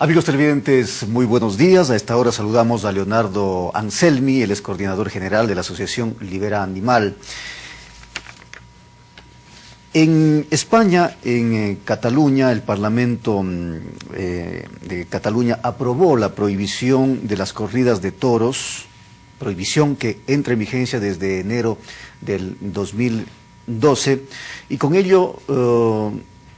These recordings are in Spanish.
Amigos televidentes, muy buenos días. A esta hora saludamos a Leonardo Anselmi, él es coordinador general de la Asociación Libera Animal. En España, en Cataluña, el Parlamento de Cataluña aprobó la prohibición de las corridas de toros, prohibición que entra en vigencia desde enero del 2012, y con ello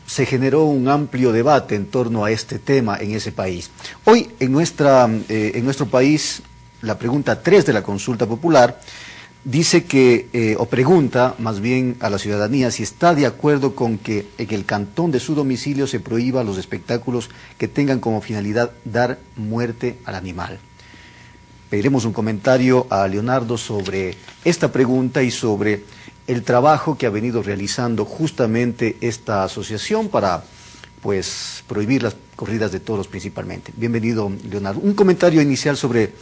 se generó un amplio debate en torno a este tema en ese país. Hoy, en nuestro país, la pregunta 3 de la consulta popular dice que, o pregunta más bien a la ciudadanía si está de acuerdo con que en el cantón de su domicilio se prohíba los espectáculos que tengan como finalidad dar muerte al animal. Pediremos un comentario a Leonardo sobre esta pregunta y sobre el trabajo que ha venido realizando justamente esta asociación para, pues, prohibir las corridas de toros principalmente. Bienvenido, Leonardo. Un comentario inicial sobre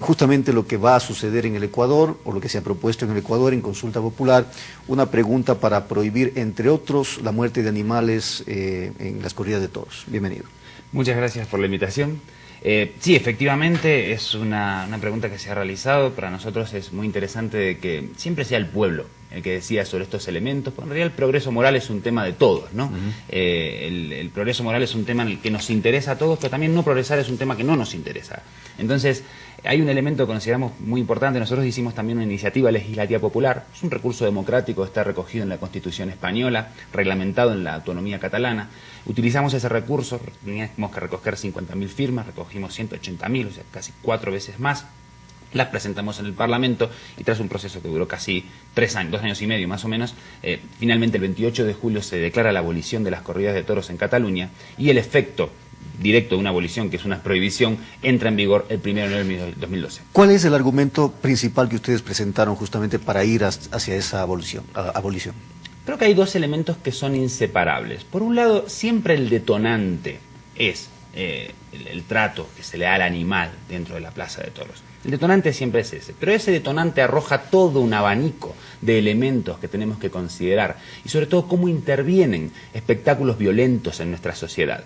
justamente lo que va a suceder en el Ecuador, o lo que se ha propuesto en el Ecuador en consulta popular, una pregunta para prohibir, entre otros, la muerte de animales en las corridas de toros. Bienvenido. Muchas gracias por la invitación. Sí, efectivamente es una pregunta que se ha realizado. Para nosotros es muy interesante de que siempre sea el pueblo el que decida sobre estos elementos, porque en realidad el progreso moral es un tema de todos, ¿no? El progreso moral es un tema en el que nos interesa a todos, pero también no progresar es un tema que no nos interesa. Entonces, hay un elemento que consideramos muy importante. Nosotros hicimos también una iniciativa legislativa popular. Es un recurso democrático, está recogido en la Constitución española, reglamentado en la autonomía catalana. Utilizamos ese recurso, teníamos que recoger 50.000 firmas, recogimos 180.000, o sea, casi 4 veces más. Las presentamos en el Parlamento y tras un proceso que duró casi 3 años, 2 años y medio más o menos, finalmente el 28 de julio se declara la abolición de las corridas de toros en Cataluña y el efecto directo de una abolición, que es una prohibición, entra en vigor el 1 de enero de 2012. ¿Cuál es el argumento principal que ustedes presentaron justamente para ir hacia esa abolición? Creo que hay 2 elementos que son inseparables. Por un lado, siempre el detonante es el trato que se le da al animal dentro de la plaza de toros. El detonante siempre es ese, pero ese detonante arroja todo un abanico de elementos que tenemos que considerar y sobre todo cómo intervienen espectáculos violentos en nuestra sociedad.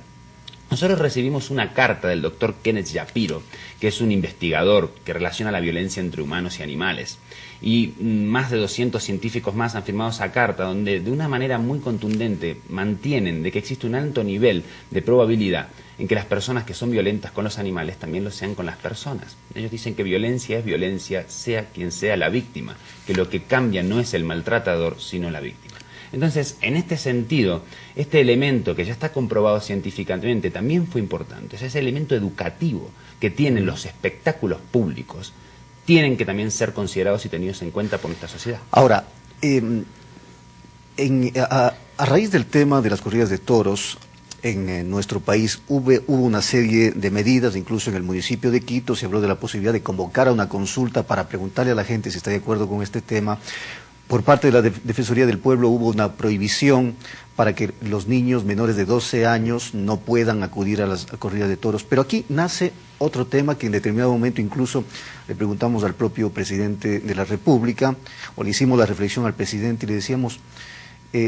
Nosotros recibimos una carta del doctor Kenneth Shapiro, que es un investigador que relaciona la violencia entre humanos y animales. Y más de 200 científicos más han firmado esa carta, donde de una manera muy contundente mantienen de que existe un alto nivel de probabilidad en que las personas que son violentas con los animales también lo sean con las personas. Ellos dicen que violencia es violencia, sea quien sea la víctima, que lo que cambia no es el maltratador, sino la víctima. Entonces, en este sentido, este elemento que ya está comprobado científicamente también fue importante. O sea, ese elemento educativo que tienen los espectáculos públicos tienen que también ser considerados y tenidos en cuenta por nuestra sociedad. Ahora, a raíz del tema de las corridas de toros, en nuestro país hubo una serie de medidas, incluso en el municipio de Quito se habló de la posibilidad de convocar a una consulta para preguntarle a la gente si está de acuerdo con este tema. Por parte de la Defensoría del Pueblo hubo una prohibición para que los niños menores de 12 años no puedan acudir a las corridas de toros. Pero aquí nace otro tema que en determinado momento incluso le preguntamos al propio presidente de la República, o le hicimos la reflexión al presidente y le decíamos,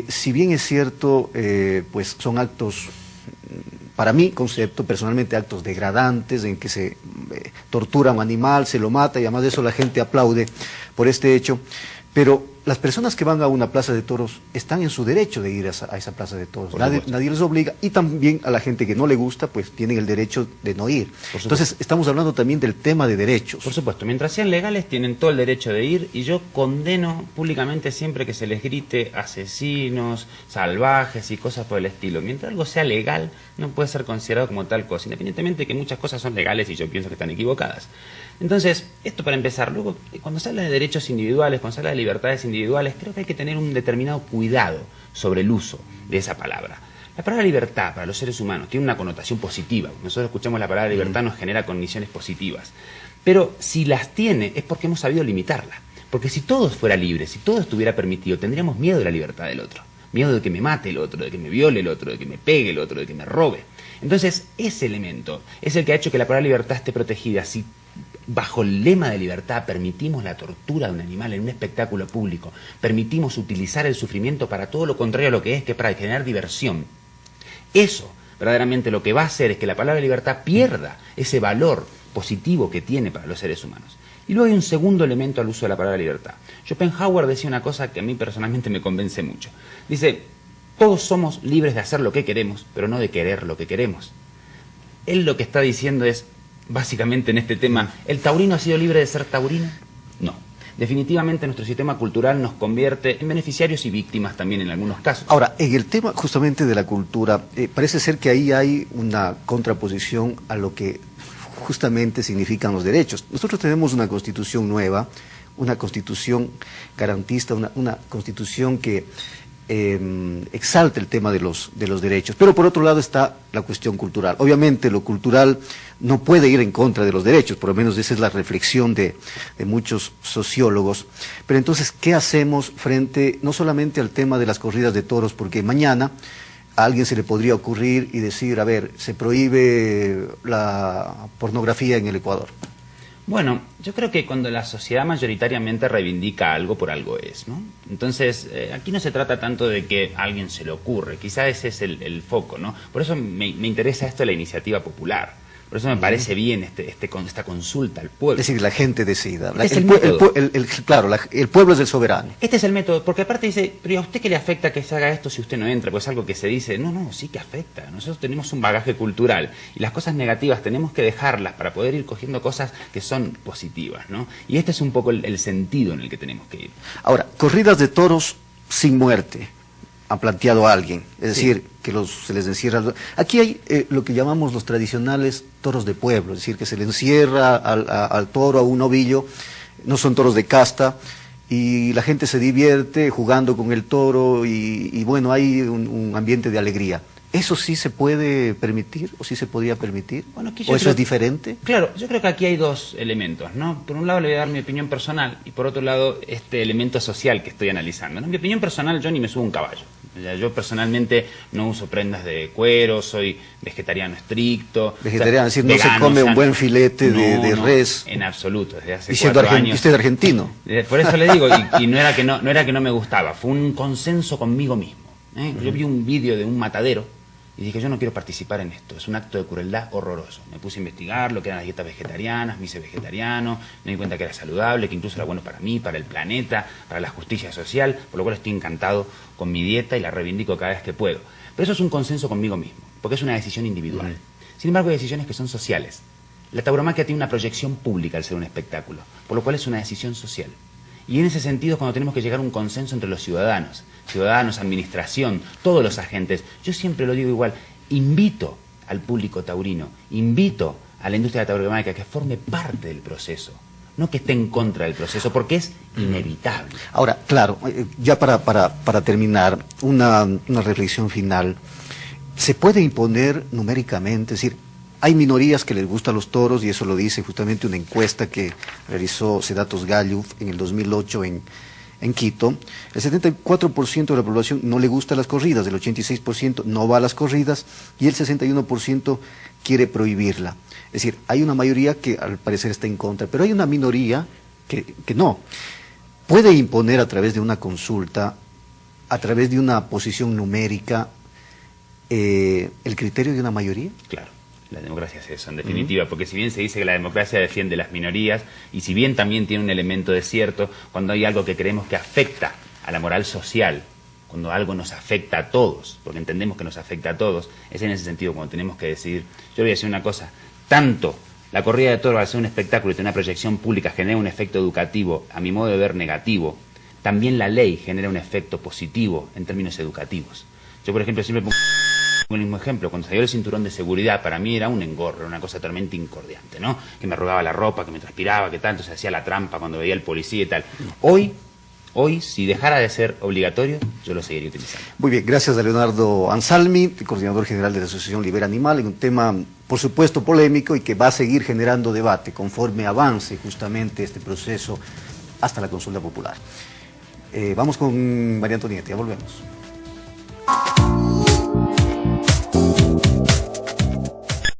si bien es cierto, pues son actos, para mi concepto, personalmente actos degradantes en que se tortura a un animal, se lo mata y además de eso la gente aplaude por este hecho, pero las personas que van a una plaza de toros están en su derecho de ir a esa plaza de toros. Nadie les obliga, y también a la gente que no le gusta, pues tienen el derecho de no ir. Entonces estamos hablando también del tema de derechos. Por supuesto, mientras sean legales tienen todo el derecho de ir, y yo condeno públicamente siempre que se les grite asesinos, salvajes y cosas por el estilo. Mientras algo sea legal, no puede ser considerado como tal cosa, independientemente de que muchas cosas son legales y yo pienso que están equivocadas. Entonces, esto para empezar. Luego, cuando se habla de derechos individuales, cuando se habla de libertades individuales, creo que hay que tener un determinado cuidado sobre el uso de esa palabra. La palabra libertad para los seres humanos tiene una connotación positiva. Nosotros escuchamos la palabra libertad, nos genera condiciones positivas. Pero si las tiene es porque hemos sabido limitarla. Porque si todo fuera libre, si todo estuviera permitido, tendríamos miedo de la libertad del otro. Miedo de que me mate el otro, de que me viole el otro, de que me pegue el otro, de que me robe. Entonces, ese elemento es el que ha hecho que la palabra libertad esté protegida. Si bajo el lema de libertad permitimos la tortura de un animal en un espectáculo público, permitimos utilizar el sufrimiento para todo lo contrario a lo que es para generar diversión, eso verdaderamente lo que va a hacer es que la palabra libertad pierda ese valor positivo que tiene para los seres humanos. Y luego hay un segundo elemento al uso de la palabra libertad. Schopenhauer decía una cosa que a mí personalmente me convence mucho. Dice, todos somos libres de hacer lo que queremos, pero no de querer lo que queremos. Él lo que está diciendo es, básicamente en este tema, ¿el taurino ha sido libre de ser taurino? No. Definitivamente nuestro sistema cultural nos convierte en beneficiarios y víctimas también en algunos casos. Ahora, en el tema justamente de la cultura, parece ser que ahí hay una contraposición a lo que justamente significan los derechos. Nosotros tenemos una constitución nueva, una constitución garantista, una constitución que exalta el tema de los derechos, pero por otro lado está la cuestión cultural. Obviamente lo cultural no puede ir en contra de los derechos, por lo menos esa es la reflexión de muchos sociólogos. Pero entonces, ¿qué hacemos frente no solamente al tema de las corridas de toros? Porque mañana a alguien se le podría ocurrir y decir, a ver, se prohíbe la pornografía en el Ecuador. Bueno, yo creo que cuando la sociedad mayoritariamente reivindica algo, por algo es, ¿no? Entonces, aquí no se trata tanto de que a alguien se le ocurre, quizá ese es el foco, ¿no? Por eso me interesa esto de la iniciativa popular. Por eso me parece bien esta consulta al pueblo. Es decir, la gente decida. Claro, el pueblo es el soberano. Este es el método, porque aparte dice, pero ¿y a usted qué le afecta que se haga esto si usted no entra? Pues es algo que se dice, no, sí que afecta. Nosotros tenemos un bagaje cultural y las cosas negativas tenemos que dejarlas para poder ir cogiendo cosas que son positivas, ¿no? Y este es un poco el sentido en el que tenemos que ir. Ahora, corridas de toros sin muerte, ha planteado alguien, es decir, que se les encierra. Aquí hay lo que llamamos los tradicionales toros de pueblo, es decir, que se le encierra al toro, a un ovillo, no son toros de casta, y la gente se divierte jugando con el toro, y bueno, hay un ambiente de alegría. ¿Eso sí se puede permitir o sí se podría permitir? Bueno, ¿o eso es diferente? Claro, yo creo que aquí hay dos elementos, ¿no? Por un lado le voy a dar mi opinión personal y por otro lado este elemento social que estoy analizando, ¿no? Mi opinión personal, yo ni me subo a un caballo. Yo personalmente no uso prendas de cuero, soy vegetariano estricto. Vegetariano, es decir, no se come un buen filete de res. En absoluto, desde hace y 4 años. ¿Y usted es argentino? Por eso le digo, y no era que no me gustaba, fue un consenso conmigo mismo, ¿eh? Yo vi un vídeo de un matadero y dije, yo no quiero participar en esto, es un acto de crueldad horroroso. Me puse a investigar lo que eran las dietas vegetarianas, me hice vegetariano, me di cuenta que era saludable, que incluso era bueno para mí, para el planeta, para la justicia social, por lo cual estoy encantado con mi dieta y la reivindico cada vez que puedo. Pero eso es un consenso conmigo mismo, porque es una decisión individual. Sin embargo, hay decisiones que son sociales. La tauromaquia tiene una proyección pública al ser un espectáculo, por lo cual es una decisión social. Y en ese sentido es cuando tenemos que llegar a un consenso entre los ciudadanos, administración, todos los agentes. Yo siempre lo digo igual, invito al público taurino, invito a la industria de la tauromaquia que forme parte del proceso, no que esté en contra del proceso, porque es inevitable. Ahora, claro, ya para terminar, una reflexión final, ¿se puede imponer numéricamente? Es decir, hay minorías que les gustan los toros, y eso lo dice justamente una encuesta que realizó Sedatos Gallup en el 2008 en Quito. El 74% de la población no le gustan las corridas, el 86% no va a las corridas y el 61% quiere prohibirla. Es decir, hay una mayoría que al parecer está en contra, pero hay una minoría que no. ¿Puede imponer a través de una consulta, a través de una posición numérica, el criterio de una mayoría? Claro. La democracia es eso, en definitiva, porque si bien se dice que la democracia defiende las minorías, y si bien también tiene un elemento de cierto, cuando hay algo que creemos que afecta a la moral social, cuando algo nos afecta a todos, porque entendemos que nos afecta a todos, es en ese sentido cuando tenemos que decidir. Yo voy a decir una cosa, tanto la corrida de toros al ser un espectáculo y tener una proyección pública genera un efecto educativo, a mi modo de ver negativo, también la ley genera un efecto positivo en términos educativos. Yo, por ejemplo, siempre pongo el mismo ejemplo, cuando salió el cinturón de seguridad, para mí era un engorro, una cosa totalmente incordiante, ¿no? Que me arrugaba la ropa, que me transpiraba, que tanto se hacía la trampa cuando veía al policía y tal. Hoy, si dejara de ser obligatorio, yo lo seguiría utilizando. Muy bien, gracias a Leonardo Ansalmi, coordinador general de la Asociación Libera Animal, en un tema, por supuesto, polémico y que va a seguir generando debate conforme avance justamente este proceso hasta la consulta popular. Vamos con María Antonieta, ya volvemos.